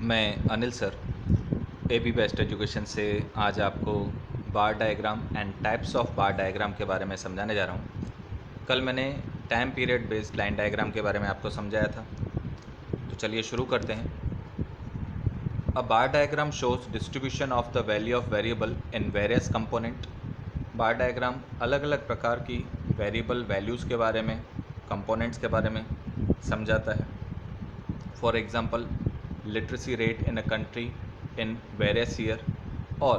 मैं Anil sir AB best education से आज आपको bar diagram and types of bar diagram के बारे में समझाने जा रहा हूँ। कल मैंने time period based line diagram के बारे में आपको समझाया था, तो चलिए शुरू करते हैं। A bar diagram shows distribution of the value of variable in various component. Bar diagram अलग अलग प्रकार की वेरिएबल वैल्यूज़ के बारे में, कंपोनेंट्स के बारे में समझाता है। For example, literacy rate in a country in various year or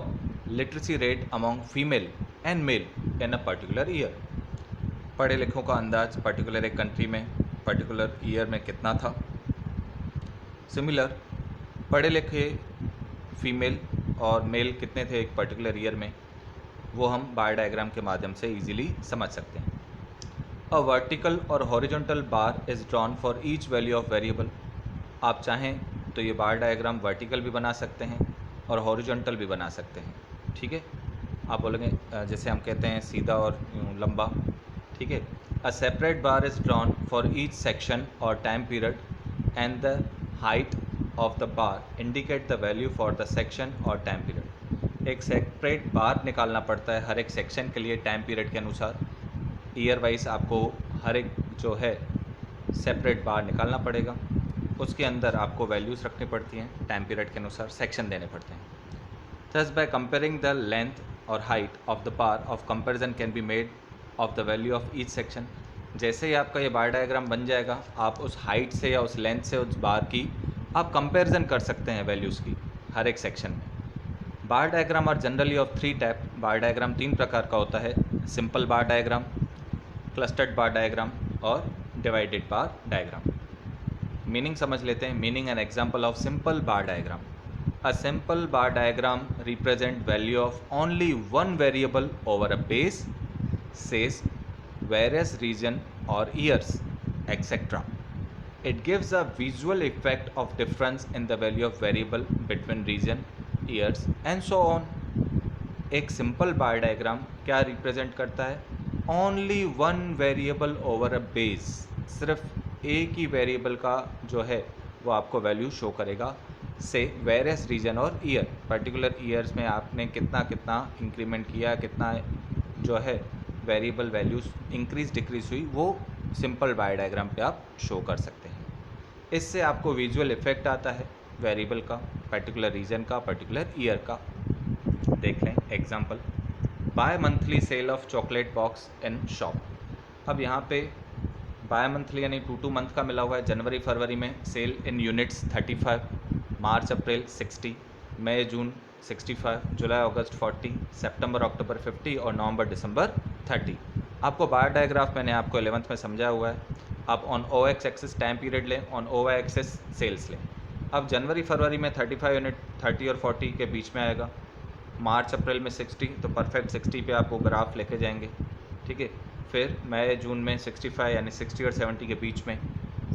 literacy rate among female and male in a particular year। पढ़े लिखों का अंदाज पर्टिकुलर एक कंट्री में पर्टिकुलर ईयर में कितना था। सिमिलर, पढ़े लिखे फीमेल और मेल कितने थे एक पर्टिकुलर ईयर में, वो हम बार डायग्राम के माध्यम से इजीली समझ सकते हैं। अ वर्टिकल और horizontal bar is drawn for each value of variable. आप चाहें तो ये बार डायग्राम वर्टिकल भी बना सकते हैं और हॉरिजॉन्टल भी बना सकते हैं। ठीक है, आप बोलेंगे जैसे हम कहते हैं सीधा और लंबा। ठीक है, a separate bar is drawn for each section or time period and the height of the bar indicate the value for the section or time period. एक सेपरेट बार निकालना पड़ता है हर एक सेक्शन के लिए टाइम पीरियड के अनुसार। Year wise आपको हर एक जो है सेपरेट बार निकालना पड़ेगा, उसके अंदर आपको वैल्यूज़ रखनी पड़ती हैं, टाइम पीरियड के अनुसार सेक्शन देने पड़ते हैं। Thus by comparing the length or height of the bar of comparison can be made of the value of each section. जैसे ही आपका ये बार डायग्राम बन जाएगा, आप उस हाइट से या उस लेंथ से उस बार की आप कंपैरिजन कर सकते हैं वैल्यूज़ की हर एक सेक्शन में। Bar diagram are generally of 3 type. Bar diagram 3 प्रकार का होता है, simple bar diagram, clustered bar diagram और डिवाइडेड बार डायग्राम। मीनिंग समझ लेते हैं। Meaning and example of simple bar diagram. A simple bar diagram represent value of only one variable over a base, says various region or years etcetera. It gives a visual effect of difference in the value of variable between region, years and so on। एक simple bar diagram क्या represent करता है? Only one variable over a base. सिर्फ एक ही variable का जो है वो आपको वैल्यू शो करेगा। से वेरियस रीजन और ईयर, पर्टिकुलर ईयर्स में आपने कितना कितना इंक्रीमेंट किया, कितना जो है वेरिएबल वैल्यूज इंक्रीज डिक्रीज हुई, वो सिंपल बार डायग्राम पे आप शो कर सकते हैं। इससे आपको विजुअल इफेक्ट आता है वेरिएबल का, पर्टिकुलर रीजन का, पर्टिकुलर ईयर का। देख लें example, bye monthly sale of chocolate box in shop. अब यहाँ पे बाय मंथली यानी 2 मंथ का मिला हुआ है। जनवरी फरवरी में सेल इन यूनिट्स 35, मार्च अप्रैल 60, मई जून 65, जुलाई अगस्त 40, सितंबर अक्टूबर 50 और नवंबर दिसंबर 30। आपको बार डायग्राफ मैंने आपको 11th में समझाया हुआ है। आप on O X axis time period लें, on O Y axis sales लें। अब जनवरी फरवरी में 35 यूनिट 30 और 40 के बीच में आएगा। मार्च अप्रैल में 60, तो परफेक्ट 60 पे आप वो ग्राफ लेके जाएंगे। ठीक है, फिर मई जून में 65 यानी 60 और 70 के बीच में।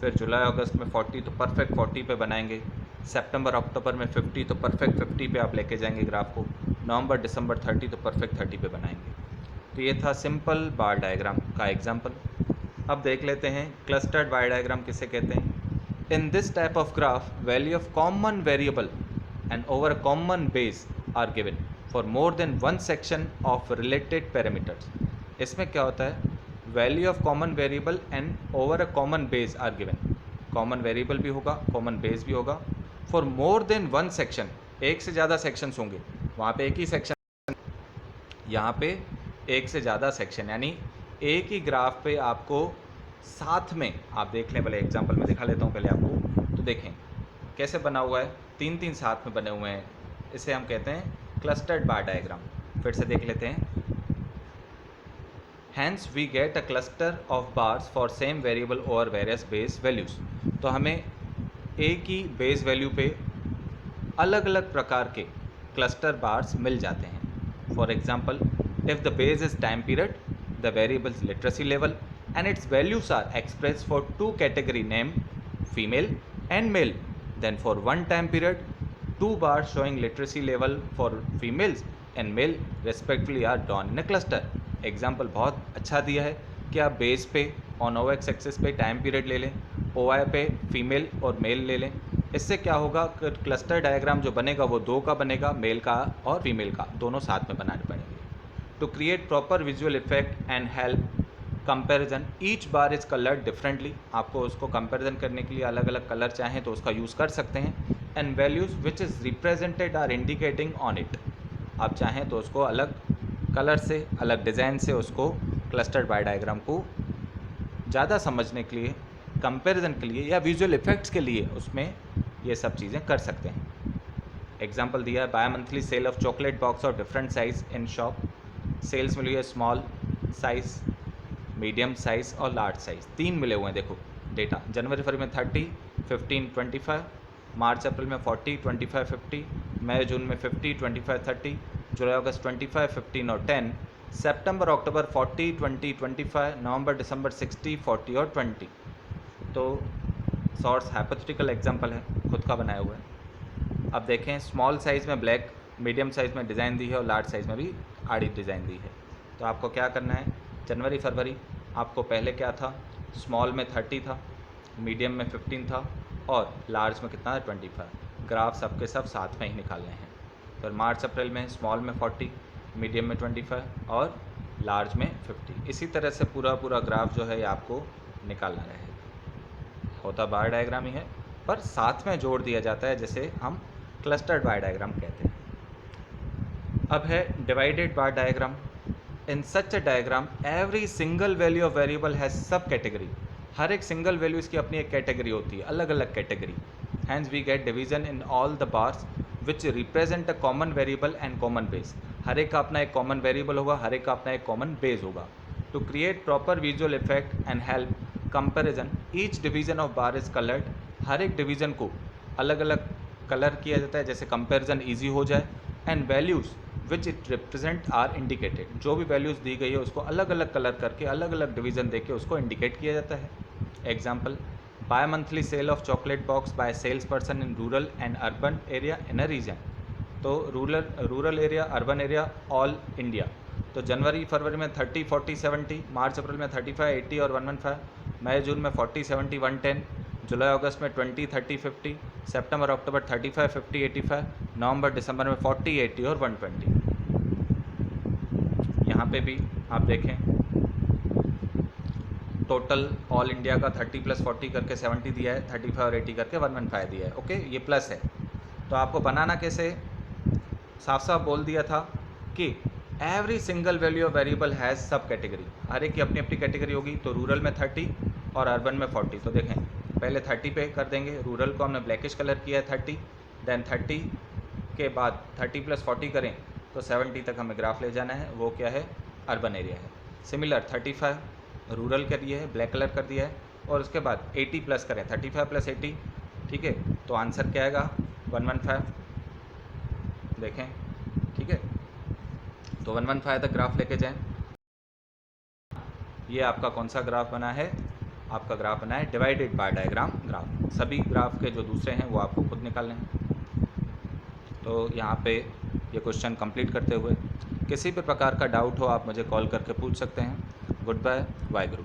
फिर जुलाई अगस्त में 40, तो परफेक्ट 40 पे बनाएंगे। सितंबर अक्टूबर में 50, तो परफेक्ट 50 पे आप लेके जाएंगे ग्राफ को। नवंबर दिसंबर 30, तो परफेक्ट 30 पे बनाएंगे। तो ये था सिंपल बार डायग्राम का एग्जाम्पल। अब देख लेते हैं क्लस्टर्ड बार डायग्राम किसे कहते हैं। In this type of graph value of common variable and over a common base are given for more than one section of related parameters. इसमें क्या होता है, value of common variable and over a common base are given. Common variable भी होगा, common base भी होगा। For more than one section, एक से ज़्यादा सेक्शंस होंगे। वहाँ पे एक ही सेक्शन, यहाँ पे एक से ज़्यादा सेक्शन, यानी एक ही ग्राफ पे आपको साथ में आप देख लें। पहले एग्जांपल में दिखा लेता हूँ पहले आपको, तो देखें कैसे बना हुआ है। 3 साथ में बने हुए हैं, इसे हम कहते हैं क्लस्टर्ड बार डायग्राम। फिर से देख लेते हैं। Hence we get a cluster of bars for same variable over various base values. तो हमें एक ही बेस वैल्यू पे अलग अलग प्रकार के क्लस्टर बार्स मिल जाते हैं। For example, if the base is time period, the variables literacy level and its values are expressed for 2 category named female and male, then for one time period 2 bars showing literacy level for females and male respectively are drawn in a cluster। Example बहुत अच्छा दिया है कि आप base पे on O X axis पे time period ले लें, ओ वाई पे फीमेल और मेल ले लें, इससे क्या होगा कि क्लस्टर डायग्राम जो बनेगा वो 2 का बनेगा, मेल का और फीमेल का, दोनों साथ में बनाने पड़ेंगे। To create proper visual effect and help comparison, each bar is coloured differently, आपको उसको कंपैरिजन करने के लिए अलग अलग कलर चाहें तो उसका यूज़ कर सकते हैं। And values which is represented are indicating on it, आप चाहें तो उसको अलग कलर से, अलग डिज़ाइन से उसको क्लस्टर्ड बाय डायग्राम को ज़्यादा समझने के लिए, कंपैरिजन के लिए या विजुअल इफेक्ट्स के लिए उसमें ये सब चीज़ें कर सकते हैं। एग्जाम्पल दिया है, by monthly sale of chocolate box और different size in shop, sales मिली है स्मॉल साइज़, मीडियम साइज़ और लार्ज साइज़, 3 मिले हुए हैं। देखो डेटा, जनवरी फरवरी में 30, 15, 25, मार्च अप्रैल में 40, 25, 50, मई जून में 50, 25, 30, जुलाई अगस्त 25, 15 और 10, सितंबर अक्टूबर 40, 20, 25, नवंबर दिसंबर 60, 40 और 20। तो शॉर्ट्स हाइपोथेटिकल एग्जांपल है, खुद का बनाया हुआ है। अब देखें, स्मॉल साइज़ में ब्लैक, मीडियम साइज़ में डिज़ाइन दी है और लार्ज साइज़ में भी आड़ी डिज़ाइन दी है। तो आपको क्या करना है, जनवरी फरवरी आपको पहले क्या था, स्मॉल में 30 था, मीडियम में 15 था और लार्ज में कितना है 25। ग्राफ सबके सब साथ में ही निकालने हैं। फिर मार्च अप्रैल में स्मॉल में 40, मीडियम में 25 और लार्ज में 50। इसी तरह से पूरा ग्राफ जो है ये आपको निकालना रहेगा। होता बार डायग्राम ही है पर साथ में जोड़ दिया जाता है, जिसे हम क्लस्टर्ड बार डायग्राम कहते हैं। अब है divided bar diagram. In such a diagram every single value of variable has सब कैटेगरी, हर एक सिंगल वैल्यू इसकी अपनी एक कैटेगरी होती है, अलग अलग category. Hence we get division in all the bars which represent a common variable and common base, हर एक का अपना एक कॉमन वेरिएबल होगा, हर एक का अपना एक कॉमन बेस होगा। To create proper visual effect and help comparison, each division of bar is coloured, हर एक डिवीजन को अलग अलग कलर किया जाता है जैसे कंपेरिजन ईजी हो जाए। And values which it represent are indicated, जो भी वैल्यूज़ दी गई है उसको अलग अलग कलर करके अलग अलग डिवीज़न देके उसको इंडिकेट किया जाता है। Example, by monthly sale of chocolate box by sales person in rural and urban area in a region. तो rural area, urban area, all India. तो जनवरी फरवरी में 30, 40, 70, मार्च अप्रैल में 35, 80 और 115, मई जून में 40, 70, 110, जुलाई अगस्त में 20, 30, 50, सितंबर अक्टूबर 35, 50, 85, नवंबर दिसंबर में 40, 80 और 120। यहाँ पे भी आप देखें, टोटल ऑल इंडिया का 30 + 40 करके 70 दिया है, 35 और 80 करके 115 दिया है। ओके, ये प्लस है। तो आपको बनाना कैसे, साफ साफ बोल दिया था कि every single value of variable has सब कैटेगरी, हर एक की अपनी अपनी कैटेगरी होगी। तो रूरल में 30 और अर्बन में 40। तो देखें, पहले 30 पे कर देंगे, रूरल को हमने ब्लैकिश कलर किया है 30, देन 30 के बाद 30 + 40 करें तो 70 तक हमें ग्राफ ले जाना है, वो क्या है, अर्बन एरिया है। सिमिलर 35 रूरल कर दिया है, ब्लैक कलर कर दिया है, और उसके बाद 80 प्लस करें, 35 + 80, ठीक है। तो आंसर क्या आएगा, 115। देखें, ठीक है। तो 115 तक ग्राफ लेके जाएं। ये आपका कौन सा ग्राफ बना है, आपका ग्राफ बना है डिवाइडेड बार डायग्राम ग्राफ। सभी ग्राफ के जो दूसरे हैं वो आपको खुद निकालने हैं। तो यहाँ पे ये क्वेश्चन कंप्लीट करते हुए किसी भी प्रकार का डाउट हो आप मुझे कॉल करके पूछ सकते हैं। गुड बाय, वाई गुरु।